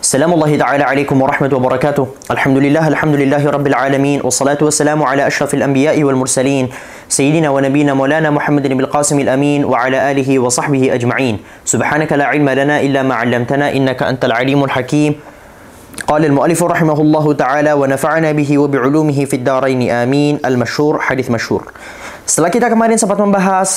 Assalamualaikum ta'ala warahmatullahi wabarakatuh. Alhamdulillahi rabbil alamin. Wassalatu wassalamu ala ashrafil anbiya'i wal mursalin. Sayyidina wa nabiyina maulana Muhammadin bil qasimil amin. Wa ala alihi wa sahbihi ajma'in. Subhanaka la ilma lana illa ma 'allamtana innaka antal alimul hakim. Qala al-mu'allif rahimahullahu ta'ala wa nafa'ana bihi wa bi'ulumihi fid darain amin. Al-masyhur, hadis masyhur. Setelah kita kemarin sempat membahas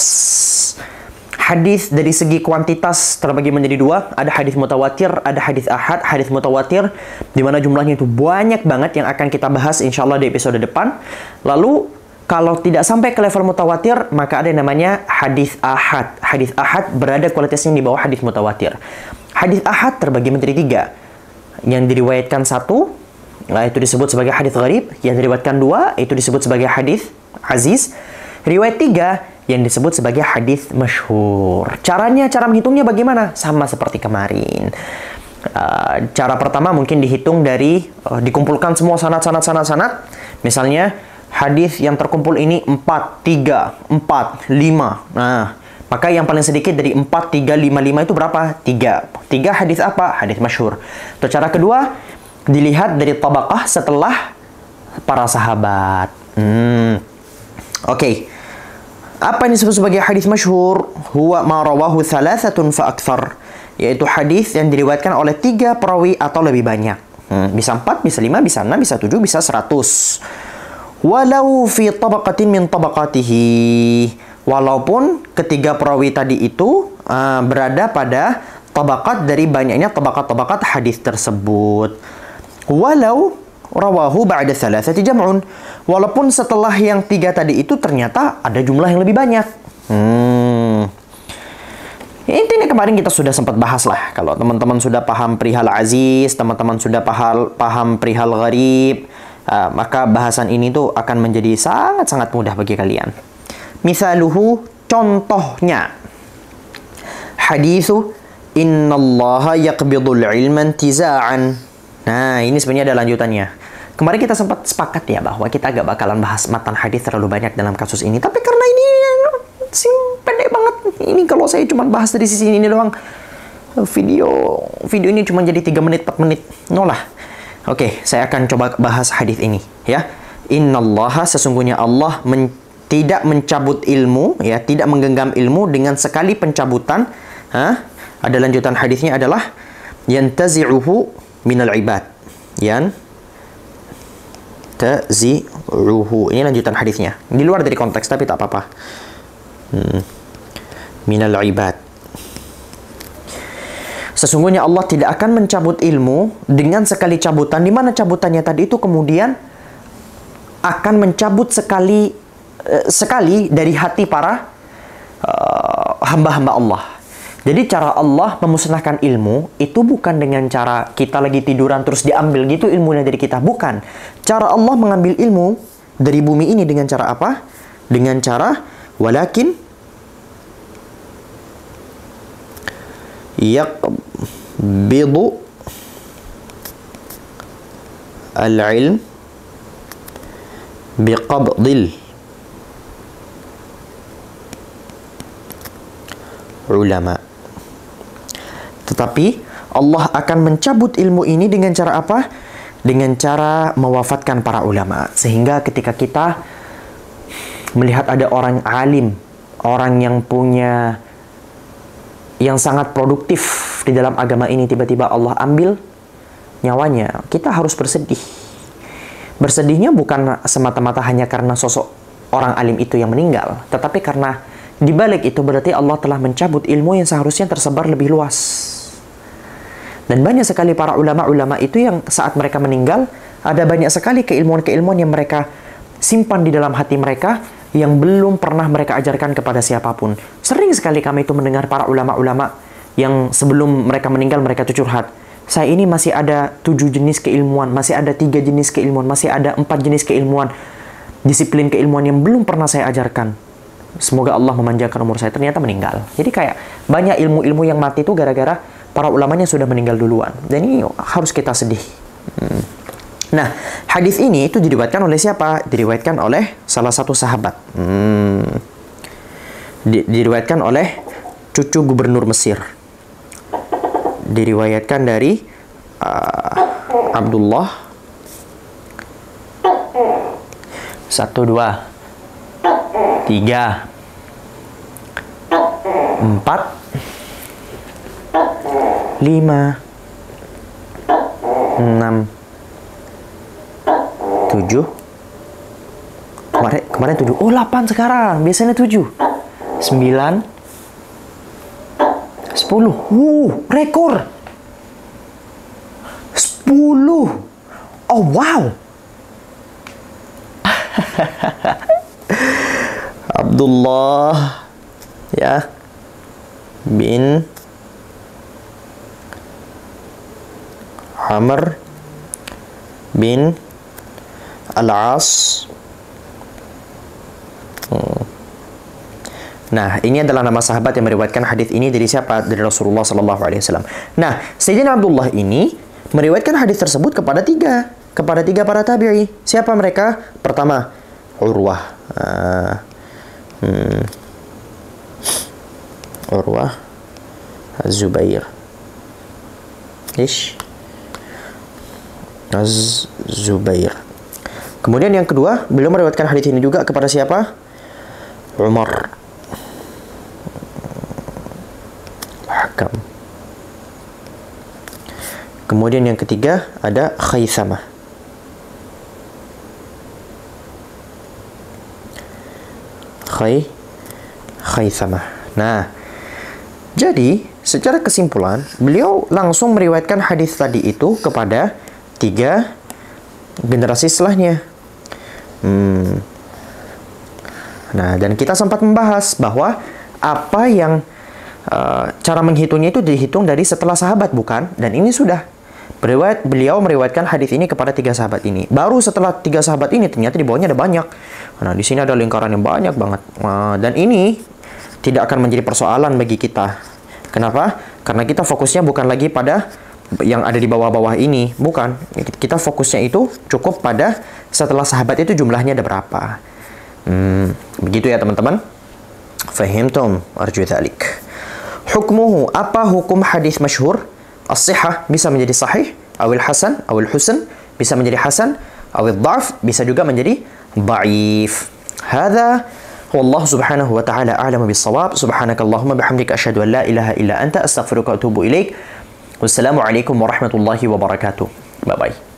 hadis dari segi kuantitas terbagi menjadi dua, ada hadis mutawatir, ada hadis ahad. Hadis mutawatir di mana jumlahnya itu banyak banget yang akan kita bahas insyaallah di episode depan. Lalu kalau tidak sampai ke level mutawatir, maka ada yang namanya hadis ahad. Hadis ahad berada kualitasnya di bawah hadis mutawatir. Hadis ahad terbagi menjadi tiga. Yang diriwayatkan satu, itu disebut sebagai hadis gharib. Yang diriwayatkan dua, itu disebut sebagai hadis aziz. Riwayat tiga yang disebut sebagai hadis masyhur. Cara menghitungnya bagaimana? Sama seperti kemarin. Cara pertama mungkin dihitung dari dikumpulkan semua sanad. Misalnya hadis yang terkumpul ini 4, 3, 4, 5. Nah, maka yang paling sedikit dari 4, 3, 5, 5 itu berapa? 3. 3 hadis apa? Hadis masyhur. Atau cara kedua, dilihat dari tabaqah setelah para sahabat. Oke. Apa yang disebut sebagai hadis masyhur? Huwa ma rawahu thalathatun fa akthar. Yaitu hadis yang diriwayatkan oleh 3 perawi atau lebih banyak. Bisa 4, bisa 5, bisa 6, bisa 7, bisa 100. Walau fi tabaqatin min tabaqatihi. Walaupun ketiga perawi tadi itu berada pada tabaqat dari banyaknya tabaqat hadis tersebut. Walau rawahu ba'da thalathati jam'un. Walaupun setelah yang 3 tadi itu ternyata ada jumlah yang lebih banyak. Intinya kemarin kita sudah sempat bahas lah. Kalau teman-teman sudah paham perihal aziz, teman-teman sudah paham perihal gharib, maka bahasan ini tuh akan menjadi sangat-sangat mudah bagi kalian. Misaluhu, contohnya. Hadithu innallaha yaqbidul ilman tiza'an. Nah, ini sebenarnya ada lanjutannya. Kemarin kita sempat sepakat ya bahwa kita agak bakalan bahas matan hadis terlalu banyak dalam kasus ini. Tapi karena ini pendek banget. Ini kalau saya cuma bahas dari sisi ini doang. Video ini cuma jadi 3 menit, 4 menit. No lah. Oke, saya akan coba bahas hadis ini ya. Innallaha, sesungguhnya Allah tidak mencabut ilmu ya, tidak menggenggam ilmu dengan sekali pencabutan. Ada lanjutan hadisnya adalah yantazi'uhu minal ibad. Tazi'uhu. Ini lanjutan hadisnya. Di luar dari konteks tapi tak apa-apa. Minal ibad. Sesungguhnya Allah tidak akan mencabut ilmu dengan sekali cabutan, di mana cabutannya tadi itu kemudian akan mencabut sekali dari hati para hamba-hamba Allah. Jadi cara Allah memusnahkan ilmu itu bukan dengan cara kita lagi tiduran terus diambil gitu ilmunya dari kita. Bukan. Cara Allah mengambil ilmu dari bumi ini dengan cara apa? Dengan cara walakin yaqbidu al-ilm biqabdil ulama. Tetapi Allah akan mencabut ilmu ini dengan cara apa? Dengan cara mewafatkan para ulama. Sehingga ketika kita melihat ada orang alim, orang yang sangat produktif di dalam agama ini, tiba-tiba Allah ambil nyawanya, kita harus bersedih. Bersedihnya bukan semata-mata hanya karena sosok orang alim itu yang meninggal, tetapi karena di balik itu berarti Allah telah mencabut ilmu yang seharusnya tersebar lebih luas. Dan banyak sekali para ulama-ulama itu yang saat mereka meninggal, ada banyak sekali keilmuan-keilmuan yang mereka simpan di dalam hati mereka yang belum pernah mereka ajarkan kepada siapapun. Sering sekali kami itu mendengar para ulama-ulama yang sebelum mereka meninggal mereka itu curhat. Saya ini masih ada 7 jenis keilmuan, masih ada 3 jenis keilmuan, masih ada 4 jenis keilmuan, disiplin keilmuan yang belum pernah saya ajarkan. Semoga Allah memanjangkan umur saya. Ternyata meninggal. Jadi kayak banyak ilmu-ilmu yang mati itu gara-gara para ulamanya sudah meninggal duluan. Dan ini harus kita sedih. Nah, hadis ini itu diriwayatkan oleh siapa? Diriwayatkan oleh salah satu sahabat. Diriwayatkan oleh cucu gubernur Mesir. Diriwayatkan dari Abdullah. 1, 2, 3, 4, 5, 6, 7. Kemarin 7. Oh, 8 sekarang. Biasanya 7. 9, 10. Rekor. 10. Oh, wow. Abdullah ya bin Amr bin Al-As. Nah, ini adalah nama sahabat yang meriwayatkan hadis ini dari siapa? Dari Rasulullah sallallahu alaihi wasallam. Nah, Sayyidina Abdullah ini meriwayatkan hadis tersebut kepada tiga para tabi'i. Siapa mereka? Pertama, Urwah. Urwah Az-Zubair. Az-Zubair. Kemudian yang kedua, beliau meriwayatkan hadis ini juga kepada siapa? Umar Hakam. Kemudian yang ketiga ada Khaythamah. Khaythamah. Nah, jadi secara kesimpulan beliau langsung meriwayatkan hadis tadi itu kepada 3 generasi setelahnya. Nah, dan kita sempat membahas bahwa apa yang cara menghitungnya itu dihitung dari setelah sahabat, bukan? Dan ini sudah beliau meriwayatkan hadis ini kepada 3 sahabat ini. Baru setelah 3 sahabat ini ternyata di bawahnya ada banyak. Nah, di sini ada lingkaran yang banyak banget. Dan ini tidak akan menjadi persoalan bagi kita. Kenapa? Karena kita fokusnya bukan lagi pada yang ada di bawah-bawah ini, bukan. Kita fokusnya itu cukup pada setelah sahabat itu jumlahnya ada berapa. Begitu ya teman-teman. Fahimtum? Arju dzalik. Hukmuhu, apa hukum hadis masyhur? As-sihah bisa menjadi sahih, awil hasan, awil husn bisa menjadi hasan, awil dha'f bisa juga menjadi dhaif. Hadza wallahu subhanahu wa ta'ala a'lamu bis-shawab. Subhanakallahumma bihamdika asyhadu an la ilaha illa anta astaghfiruka wa atubu ilaik. Wassalamu alaikum warahmatullahi wabarakatuh. Bye bye.